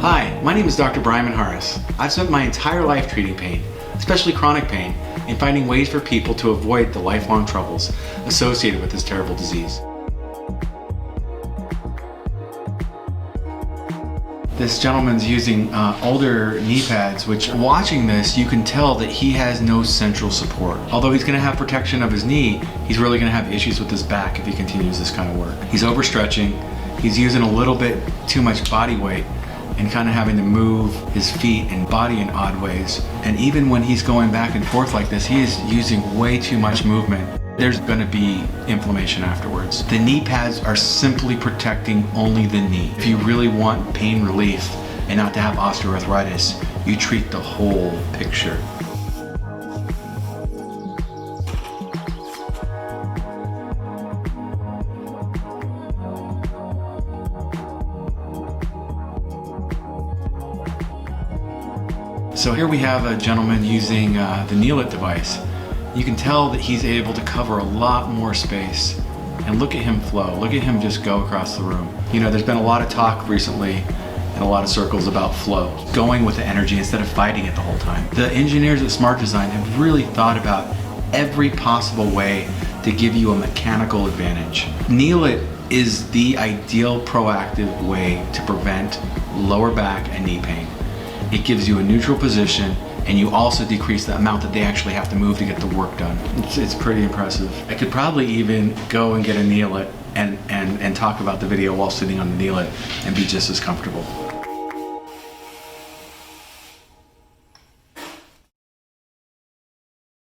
Hi, my name is Dr. Brian Harris. I've spent my entire life treating pain, especially chronic pain, and finding ways for people to avoid the lifelong troubles associated with this terrible disease. This gentleman's using older knee pads, which watching this, you can tell that he has no central support. Although he's gonna have protection of his knee, he's really gonna have issues with his back if he continues this kind of work. He's overstretching, he's using a little bit too much body weight, and kind of having to move his feet and body in odd ways. And even when he's going back and forth like this, he is using way too much movement. There's gonna be inflammation afterwards. The knee pads are simply protecting only the knee. If you really want pain relief and not to have osteoarthritis, you treat the whole picture. So here we have a gentleman using the Kneel-It device. You can tell that he's able to cover a lot more space. And look at him flow. Look at him just go across the room. You know, there's been a lot of talk recently in a lot of circles about flow. Going with the energy instead of fighting it the whole time. The engineers at Smart Design have really thought about every possible way to give you a mechanical advantage. Kneel-It is the ideal proactive way to prevent lower back and knee pain. It gives you a neutral position, and you also decrease the amount that they actually have to move to get the work done. It's pretty impressive. I could probably even go and get a Kneel-It and talk about the video while sitting on the Kneel-It and be just as comfortable.